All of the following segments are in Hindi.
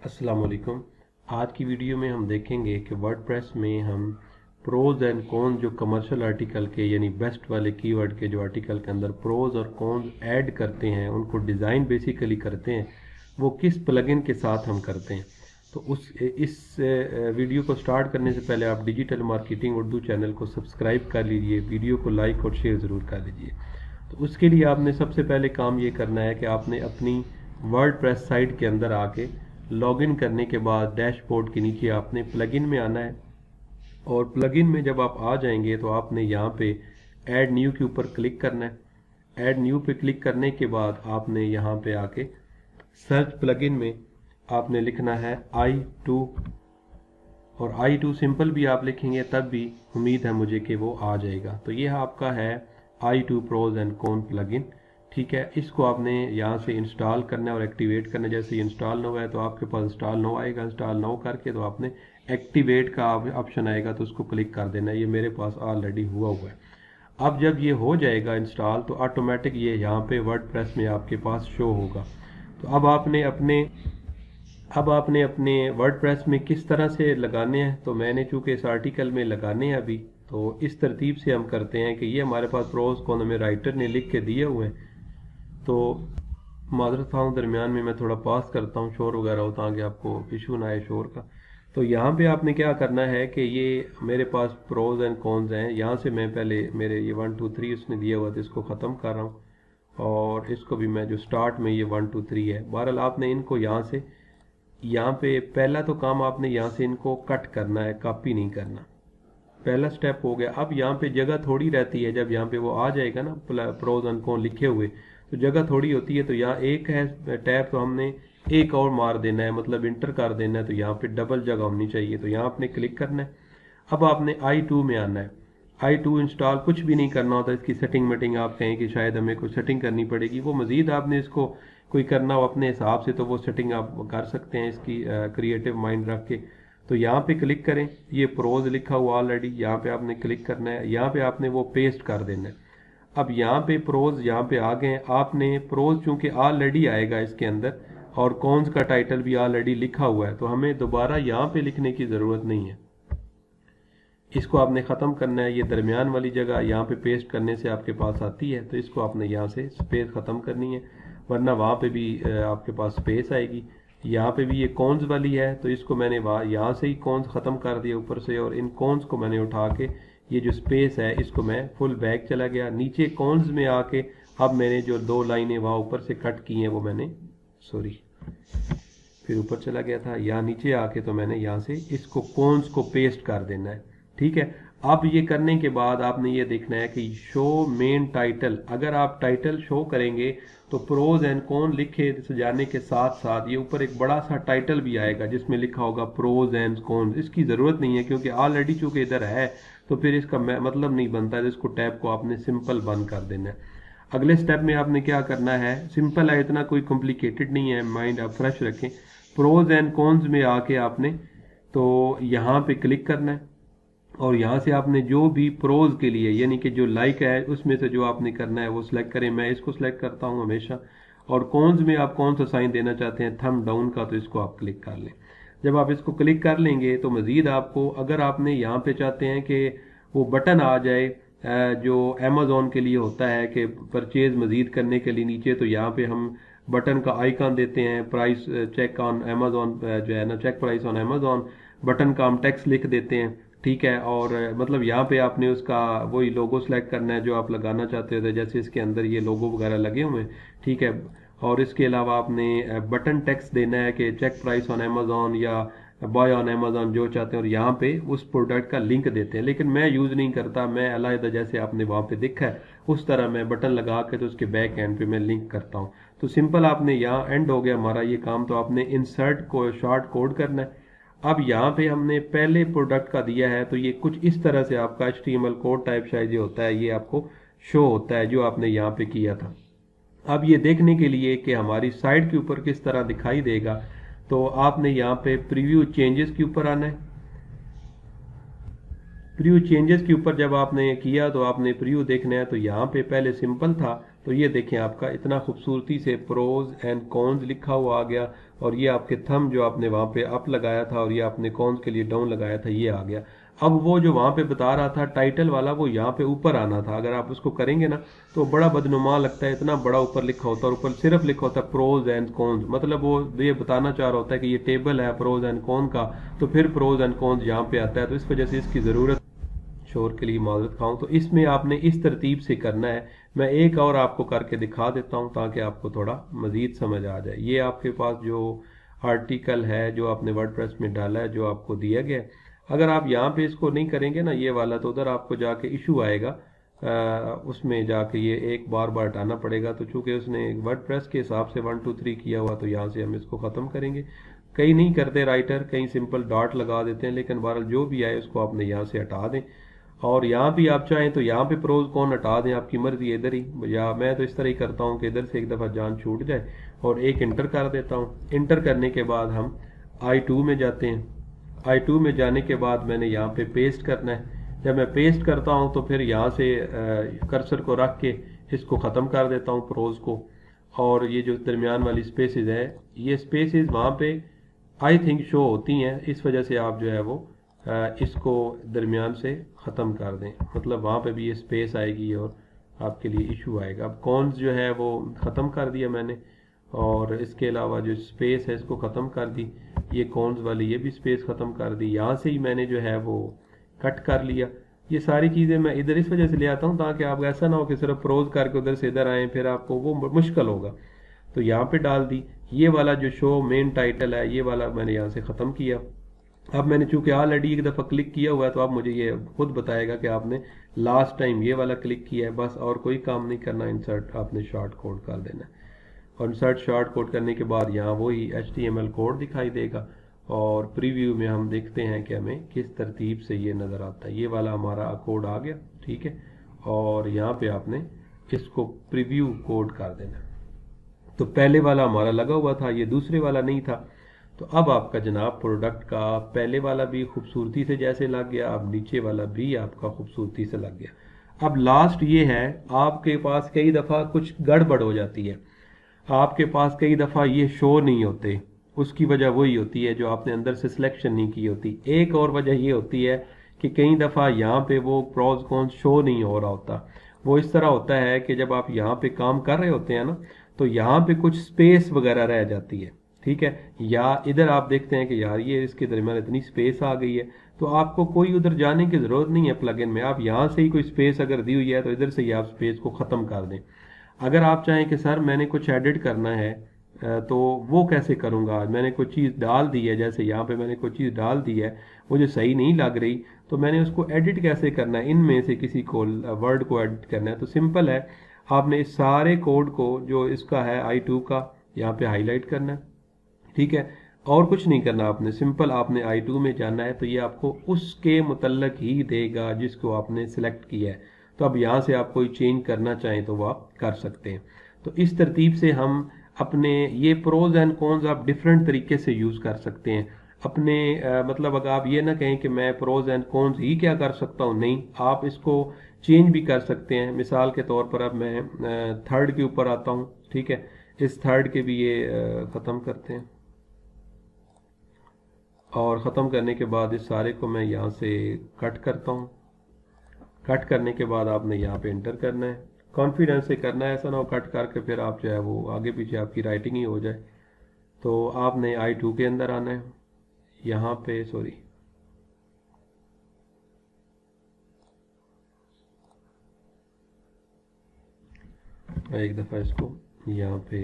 अस्सलाम वालेकुम। आज की वीडियो में हम देखेंगे कि वर्डप्रेस में हम प्रोज एंड कॉन्स जो कमर्शियल आर्टिकल के यानी बेस्ट वाले कीवर्ड के जो आर्टिकल के अंदर प्रोज और कॉन्स ऐड करते हैं, उनको डिज़ाइन बेसिकली करते हैं, वो किस प्लगइन के साथ हम करते हैं। तो इस वीडियो को स्टार्ट करने से पहले आप डिजिटल मार्केटिंग उर्दू चैनल को सब्सक्राइब कर लीजिए, वीडियो को लाइक और शेयर ज़रूर कर लीजिए। तो उसके लिए आपने सबसे पहले काम ये करना है कि आपने अपनी वर्डप्रेस साइट के अंदर आके लॉगिन करने के बाद डैशबोर्ड के नीचे आपने प्लगइन में आना है, और प्लगइन में जब आप आ जाएंगे तो आपने यहाँ पे ऐड न्यू के ऊपर क्लिक करना है। ऐड न्यू पे क्लिक करने के बाद आपने यहाँ पे आके सर्च प्लगइन में आपने लिखना है i2, और i2 सिंपल भी आप लिखेंगे तब भी उम्मीद है मुझे कि वो आ जाएगा। तो ये आपका है i2 pros and cone plugin. ठीक है, इसको आपने यहाँ से इंस्टॉल करना है और एक्टिवेट करना है। जैसे इंस्टॉल ना हुआ है तो आपके पास इंस्टॉल ना आएगा, इंस्टॉल ना करके तो आपने एक्टिवेट का ऑप्शन आएगा तो उसको क्लिक कर देना है। ये मेरे पास ऑलरेडी हुआ है। अब जब ये हो जाएगा इंस्टॉल तो ऑटोमेटिक ये यहाँ पे वर्डप्रेस में आपके पास शो होगा। तो अब आपने अपने वर्डप्रेस में किस तरह से लगाने हैं, तो मैंने चूंकि इस आर्टिकल में लगाने हैं अभी, तो इस तरतीब से हम करते हैं कि ये हमारे पास प्रोज को हमें राइटर ने लिख के दिए हुए हैं। तो माजरत खाऊँ दरमियान में मैं थोड़ा पास करता हूँ, शोर वगैरह हो ताकि आपको इशू ना आए शोर का। तो यहाँ पे आपने क्या करना है कि ये मेरे पास प्रोज एंड कॉन्स हैं। यहाँ से मैं पहले मेरे ये 1 2 3 उसने दिया हुआ था, इसको ख़त्म कर रहा हूँ, और इसको भी मैं जो स्टार्ट में ये 1 2 3 है। बहरहाल आपने इनको यहाँ पे पहला तो काम आपने यहाँ से इनको कट करना है, कॉपी नहीं करना। पहला स्टेप हो गया। अब यहाँ पे जगह थोड़ी रहती है, जब यहाँ पे वो आ जाएगा ना प्रोज एंड कॉन लिखे हुए, तो जगह थोड़ी होती है। तो यहाँ एक है टैब, तो हमने एक और मार देना है, मतलब इंटर कर देना है। तो यहाँ पे डबल जगह होनी चाहिए, तो यहाँ आपने क्लिक करना है। अब आपने i2 में आना है। i2 इंस्टॉल कुछ भी नहीं करना होता। इसकी सेटिंग मीटिंग आप कहें कि शायद हमें कुछ सेटिंग करनी पड़ेगी, वो मजीद आपने इसको कोई करना हो अपने हिसाब से तो वो सेटिंग आप कर सकते हैं इसकी, क्रिएटिव माइंड रख के। तो यहाँ पे क्लिक करें, ये प्रोज लिखा हुआ ऑलरेडी, यहाँ पे आपने क्लिक करना है। यहाँ पे आपने वो पेस्ट कर देना है। अब यहाँ पे प्रोज यहाँ पे आ गए। आपने प्रोज चूंकि ऑलरेडी आएगा इसके अंदर, और कॉन्स का टाइटल भी ऑलरेडी लिखा हुआ है, तो हमें दोबारा यहाँ पे लिखने की ज़रूरत नहीं है। इसको आपने ख़त्म करना है। ये दरमियान वाली जगह यहाँ पे पेस्ट करने से आपके पास आती है, तो इसको आपने यहाँ से स्पेस ख़त्म करनी है, वरना वहाँ पे भी आपके पास स्पेस आएगी। यहाँ पे भी ये कॉन्स वाली है, तो इसको मैंने यहाँ से ही कॉन्स ख़त्म कर दिया ऊपर से, और इन कॉन्स को मैंने उठा के ये जो स्पेस है इसको मैं फुल बैक चला गया। नीचे कॉन्स में आके अब मैंने जो 2 लाइनें वहाँ ऊपर से कट की हैं वो मैंने फिर ऊपर चला गया था, यहाँ नीचे आके तो मैंने यहाँ से इसको कॉन्स को पेस्ट कर देना है। ठीक है, अब ये करने के बाद आपने ये देखना है कि शो मेन टाइटल। अगर आप टाइटल शो करेंगे तो प्रोज एंड कॉन लिखे जाने के साथ साथ ये ऊपर एक बड़ा सा टाइटल भी आएगा जिसमें लिखा होगा प्रोज एंड कॉन। इसकी ज़रूरत नहीं है क्योंकि ऑलरेडी चूंकि इधर है, तो फिर इसका मतलब नहीं बनता है। इसको टैब को आपने सिंपल बंद कर देना है। अगले स्टेप में आपने क्या करना है, सिंपल है, इतना कोई कॉम्प्लिकेटेड नहीं है, माइंड आप फ्रेश रखें। प्रोज एंड कॉन्स में आके आपने तो यहाँ पे क्लिक करना है, और यहाँ से आपने जो भी प्रोज के लिए यानी कि जो लाइक है उसमें से जो आपने करना है वो सिलेक्ट करें। मैं इसको सिलेक्ट करता हूँ हमेशा। और कॉन्स में आप कौन सा साइन देना चाहते हैं, थंब डाउन का, तो इसको आप क्लिक कर लें। जब आप इसको क्लिक कर लेंगे तो मज़ीद आपको, अगर आपने यहाँ पे चाहते हैं कि वो बटन आ जाए जो अमेज़ॉन के लिए होता है कि परचेज मज़ीद करने के लिए नीचे, तो यहाँ पे हम बटन का आइकन देते हैं, प्राइस चेक ऑन अमेज़ॉन जो है ना, check price on Amazon, button का हम टेक्स्ट लिख देते हैं। ठीक है, और मतलब यहाँ पे आपने उसका वही लोगो सेलेक्ट करना है जो आप लगाना चाहते थे, जैसे इसके अंदर ये लोगो वगैरह लगे हुए हैं। ठीक है, और इसके अलावा आपने बटन टेक्स्ट देना है कि चेक प्राइस ऑन अमेज़ॉन या बाय ऑन अमेज़ॉन जो चाहते हैं, और यहाँ पे उस प्रोडक्ट का लिंक देते हैं। लेकिन मैं यूज़ नहीं करता, मैं अलग जैसे आपने वहाँ पे देखा है उस तरह मैं बटन लगा के तो उसके बैक एंड पे मैं लिंक करता हूँ। तो सिंपल आपने यहाँ एंड हो गया हमारा ये काम। तो आपने इंसर्ट को शॉर्ट कोड करना है। अब यहाँ पे हमने पहले प्रोडक्ट का दिया है, तो ये कुछ इस तरह से आपका HTML कोड टाइप शायद ये होता है, ये आपको शो होता है जो आपने यहाँ पे किया था। अब ये देखने के लिए कि हमारी साइट के ऊपर किस तरह दिखाई देगा, तो आपने यहाँ पे प्रीव्यू चेंजेस के ऊपर आना है। प्रीव्यू चेंजेस के ऊपर जब आपने किया तो आपने प्रीव्यू देखना है। तो यहाँ पे पहले सिंपल था, तो ये देखें आपका इतना खूबसूरती से प्रोज एंड कॉन्स लिखा हुआ आ गया, और ये आपके थंब जो आपने वहाँ पे अप लगाया था और ये आपने कॉन्स के लिए डाउन लगाया था ये आ गया। अब वो जो वहाँ पे बता रहा था टाइटल वाला वो यहाँ पे ऊपर आना था, अगर आप उसको करेंगे ना तो बड़ा बदनुमा लगता है, इतना बड़ा ऊपर लिखा होता है और ऊपर सिर्फ लिखा होता है प्रोज एंड कॉन्स, मतलब वो ये बताना चाह रहा होता है कि ये टेबल है प्रोज एंड कॉन का, तो फिर प्रोज एंड कॉन्स यहाँ पे आता है, तो इस वजह से इसकी ज़रूरत, शोर के लिए माजरत खाऊं। तो इसमें आपने इस तरतीब से करना है। मैं एक और आपको करके दिखा देता हूं ताकि आपको थोड़ा मजीद समझ आ जाए। ये आपके पास जो आर्टिकल है जो आपने वर्डप्रेस में डाला है जो आपको दिया गया है, अगर आप यहाँ पे इसको नहीं करेंगे ना ये वाला, तो उधर आपको जाके इशू आएगा, उसमें जाके ये एक बार बार हटाना पड़ेगा। तो चूंकि उसने वर्डप्रेस के हिसाब से 1 2 3 किया हुआ, तो यहाँ से हम इसको ख़त्म करेंगे। कई नहीं करते राइटर, कई सिंपल डॉट लगा देते हैं, लेकिन बहरहाल जो भी आए उसको आपने यहाँ से हटा दें। और यहाँ भी आप चाहें तो यहाँ पे प्रोज कौन हटा दें, आपकी मर्जी है इधर ही, या मैं तो इस तरह ही करता हूँ कि इधर से एक दफ़ा जान छूट जाए और एक इंटर कर देता हूँ। इंटर करने के बाद हम I2 में जाते हैं। I2 में जाने के बाद मैंने यहाँ पे पेस्ट करना है। जब मैं पेस्ट करता हूँ तो फिर यहाँ से कर्सर को रख के इसको ख़त्म कर देता हूँ प्रोज को, और ये जो दरमियान वाली स्पेसेस है ये स्पेसेस वहाँ पे आई थिंक शो होती हैं, इस वजह से आप जो है वो इसको दरमियान से ख़त्म कर दें, मतलब वहाँ पे भी ये स्पेस आएगी और आपके लिए इशू आएगा। अब कॉन्स जो है वो ख़त्म कर दिया मैंने, और इसके अलावा जो स्पेस है इसको ख़त्म कर दी, ये कॉन्स वाली ये भी स्पेस ख़त्म कर दी, यहाँ से ही मैंने जो है वो कट कर लिया। ये सारी चीज़ें मैं इधर इस वजह से ले आता हूँ ताकि आप ऐसा ना हो कि सिर्फ प्रोज करके उधर से इधर आएँ, फिर आपको वो मुश्किल होगा। तो यहाँ पे डाल दी। ये वाला जो शो मेन टाइटल है ये वाला मैंने यहाँ से ख़त्म किया। अब मैंने चूंकि ऑलरेडी एक दफ़ा क्लिक किया हुआ है तो अब मुझे ये खुद बताएगा कि आपने लास्ट टाइम ये वाला क्लिक किया है, बस और कोई काम नहीं करना। इंसर्ट आपने शॉर्ट कोड कर देना है, और इंसर्ट शॉर्ट कोड करने के बाद यहाँ वही HTML कोड दिखाई देगा, और प्रीव्यू में हम देखते हैं कि हमें किस तरतीब से ये नज़र आता है। ये वाला हमारा कोड आ गया, ठीक है, और यहाँ पे आपने इसको प्रीव्यू कोड कर देना। तो पहले वाला हमारा लगा हुआ था, ये दूसरे वाला नहीं था। तो अब आपका जनाब प्रोडक्ट का पहले वाला भी खूबसूरती से जैसे लग गया, अब नीचे वाला भी आपका खूबसूरती से लग गया। अब लास्ट ये है, आपके पास कई दफ़ा कुछ गड़बड़ हो जाती है, आपके पास कई दफ़ा ये शो नहीं होते। उसकी वजह वही होती है जो आपने अंदर से सिलेक्शन नहीं की होती। एक और वजह ये होती है कि कई दफ़ा यहाँ पे वो प्रोज कॉन्स शो नहीं हो रहा होता। वो इस तरह होता है कि जब आप यहाँ पे काम कर रहे होते हैं ना, तो यहाँ पे कुछ स्पेस वगैरह रह जाती है, ठीक है, या इधर आप देखते हैं कि यार ये इसके दरमियान इतनी स्पेस आ गई है, तो आपको कोई उधर जाने की ज़रूरत नहीं है प्लगइन में। आप यहाँ से ही कोई स्पेस अगर दी हुई है तो इधर से ही आप स्पेस को ख़त्म कर दें। अगर आप चाहें कि सर मैंने कुछ एडिट करना है तो वो कैसे करूँगा, मैंने कोई चीज़ डाल दी है, जैसे यहाँ पे मैंने कोई चीज़ डाल दी है मुझे सही नहीं लग रही, तो मैंने उसको एडिट कैसे करना है, इनमें से किसी को वर्ड को एडिट करना है, तो सिंपल है, आपने इस सारे कोड को जो इसका है I2 का यहाँ पे हाईलाइट करना है, ठीक है, और कुछ नहीं करना आपने, सिंपल आपने I2 में जाना है तो ये आपको उसके मुतल्लक ही देगा जिसको आपने सिलेक्ट किया है। तो अब यहाँ से आप कोई चेंज करना चाहें तो वो आप कर सकते हैं। तो इस तरतीब से हम अपने ये प्रोज एंड कॉन्स आप डिफरेंट तरीके से यूज़ कर सकते हैं अपने मतलब अगर आप ये ना कहें कि मैं प्रोज एंड कॉन्स ही क्या कर सकता हूँ, नहीं, आप इसको चेंज भी कर सकते हैं। मिसाल के तौर पर अब मैं थर्ड के ऊपर आता हूँ, ठीक है, इस थर्ड के भी ये ख़त्म करते हैं, और ख़त्म करने के बाद इस सारे को मैं यहाँ से कट करता हूँ। कट करने के बाद आपने यहाँ पे इंटर करना है, कॉन्फिडेंस से करना है, ऐसा ना हो कट करके फिर आप जो है वो आगे पीछे आपकी राइटिंग ही हो जाए। तो आपने I2 के अंदर आना है, यहाँ पे सॉरी एक दफ़ा इसको यहाँ पे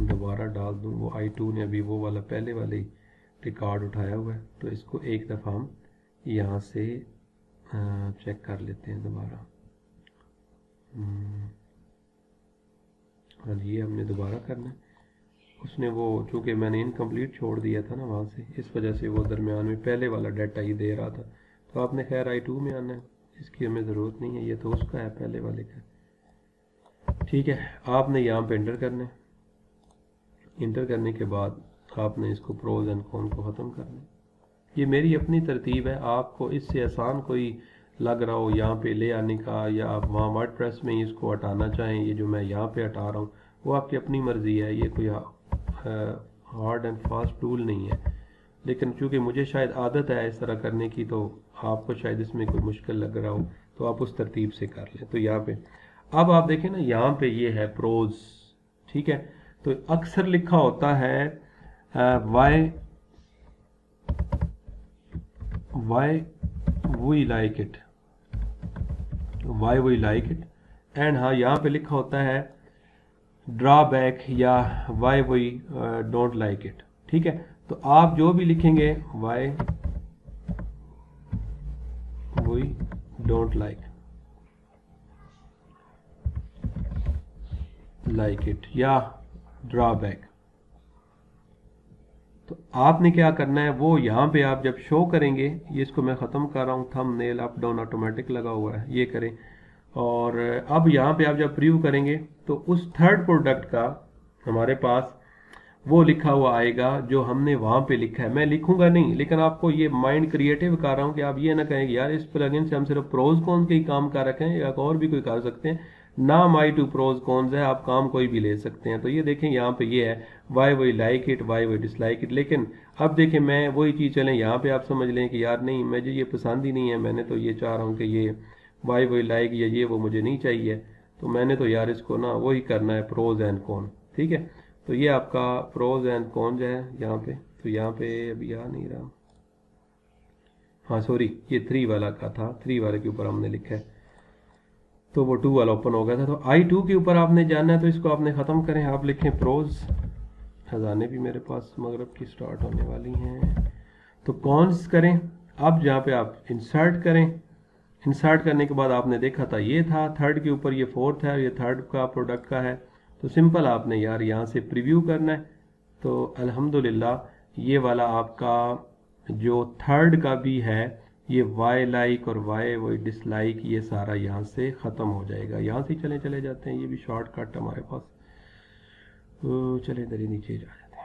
दोबारा डाल दूँ, वो I2 ने अभी वो वाला पहले वाले रिकॉर्ड उठाया हुआ है, तो इसको एक दफ़ा हम यहाँ से चेक कर लेते हैं दोबारा। हाँ जी, ये हमने दोबारा करना है, उसने वो चूँकि मैंने इनकम्प्लीट छोड़ दिया था ना वहाँ से, इस वजह से वो दरमियान में पहले वाला डाटा ही दे रहा था। तो आपने खैर I2 में आना है, इसकी हमें ज़रूरत नहीं है, ये तो उसका है पहले वाले का, ठीक है। आपने यहाँ पे इंटर करना है, इंटर करने के बाद आपने इसको प्रोज एंड कॉन को ख़त्म करना है। ये मेरी अपनी तरतीब है, आपको इससे आसान कोई लग रहा हो यहाँ पे ले आने का, या आप वहाँ वर्डप्रेस में ही इसको हटाना चाहें, ये जो मैं यहाँ पे हटा रहा हूँ वो आपकी अपनी मर्ज़ी है, ये कोई हार्ड एंड फास्ट टूल नहीं है। लेकिन चूँकि मुझे शायद आदत है इस तरह करने की, तो आपको शायद इसमें कोई मुश्किल लग रहा हो तो आप उस तरतीब से कर लें। तो यहाँ पे अब आप देखें ना, यहाँ पे ये है प्रोज, ठीक है। तो अक्सर लिखा होता है why we like it, why we like it, and हाँ यहाँ पे लिखा होता है ड्रॉबैक या why we don't like it, ठीक है। तो आप जो भी लिखेंगे why we don't like it या ड्रॉबैक, तो आपने क्या करना है, वो यहाँ पे आप जब शो करेंगे, ये इसको मैं ख़त्म कर रहा हूँ, थंबनेल अप डाउन ऑटोमेटिक लगा हुआ है, ये करें। और अब यहाँ पे आप जब प्रीव्यू करेंगे तो उस थर्ड प्रोडक्ट का हमारे पास वो लिखा हुआ आएगा जो हमने वहाँ पे लिखा है। मैं लिखूंगा नहीं, लेकिन आपको ये माइंड क्रिएटिव कर रहा हूँ कि आप ये ना कहें यार इस प्लगइन से हम सिर्फ प्रोज कॉन्स के ही काम कर रखे हैं, या और भी कोई कर सकते हैं ना, माई टू प्रोज कॉन्स है, आप काम कोई भी ले सकते हैं। तो ये देखें यहाँ पे ये है why we like it, why we dislike it. लेकिन अब देखें मैं वही चीज़ चलें यहाँ पे आप समझ लें कि यार नहीं मुझे ये पसंद ही नहीं है, मैंने तो ये चाह रहा हूँ कि ये वाई वी लाइक या ये वो मुझे नहीं चाहिए, तो मैंने तो यार इसको ना वही करना है प्रोज एंड कॉन, ठीक है। तो ये आपका प्रोज एंड कॉन्स है यहाँ पे। तो यहाँ पे अभी आ नहीं रहा, हाँ सॉरी ये 3 वाला का था, 3 वाले के ऊपर हमने लिखा है, तो वो 2 वाला ओपन हो गया था। तो I2 के ऊपर आपने जाना है, तो इसको आपने ख़त्म करें, आप लिखें प्रोज, खजाने भी मेरे पास मगरब की स्टार्ट होने वाली हैं, तो कॉन्स करें। अब जहाँ पे आप इंसर्ट करें, इंसर्ट करने के बाद आपने देखा था ये था थर्ड के ऊपर, ये फोर्थ है, ये थर्ड का प्रोडक्ट का है। तो सिंपल आपने यार यहाँ से प्रीव्यू करना है। तो अल्हम्दुलिल्लाह ये वाला आपका जो थर्ड का भी है, ये वाई लाइक और वाई वो डिसलाइक, ये सारा यहाँ से ख़त्म हो जाएगा। यहाँ से चले जाते हैं, ये भी शॉर्टकट हमारे पास, तो चले इधर ही नीचे जा जाते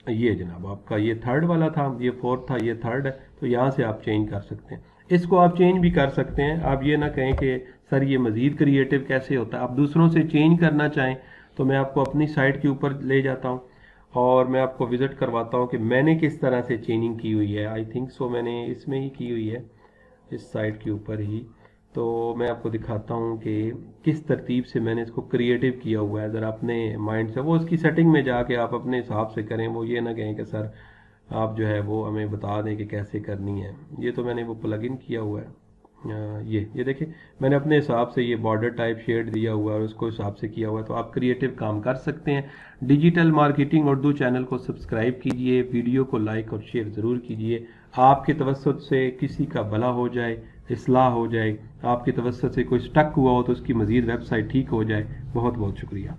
हैं। ये जनाब आपका ये थर्ड वाला था, ये फोर्थ था, ये थर्ड है। तो यहाँ से आप चेंज कर सकते हैं, इसको आप चेंज भी कर सकते हैं। आप ये ना कहें कि सर ये मज़ीद क्रिएटिव कैसे होता है। आप दूसरों से चेंज करना चाहें तो मैं आपको अपनी साइट के ऊपर ले जाता हूँ और मैं आपको विज़िट करवाता हूँ कि मैंने किस तरह से चेंजिंग की हुई है। आई थिंक सो मैंने इसमें ही की हुई है, इस साइट के ऊपर ही। तो मैं आपको दिखाता हूँ कि किस तरतीब से मैंने इसको क्रिएटिव किया हुआ है। ज़रा अपने माइंड से वो उसकी सेटिंग में जाके आप अपने हिसाब से करें, वो ये ना कहें कि सर आप जो है वो हमें बता दें कि कैसे करनी है। ये तो मैंने वो प्लगइन किया हुआ है, ये देखिए मैंने अपने हिसाब से ये बॉर्डर टाइप शेड दिया हुआ है और उसको हिसाब से किया हुआ है। तो आप क्रिएटिव काम कर सकते हैं। डिजिटल मार्केटिंग उर्दू चैनल को सब्सक्राइब कीजिए, वीडियो को लाइक और शेयर ज़रूर कीजिए। आपके तवज्जुह से किसी का भला हो जाए, इस्लाह हो जाए, आपके तवज्जुह से कोई स्टक हुआ हो तो उसकी मज़ीद वेबसाइट ठीक हो जाए। बहुत बहुत शुक्रिया।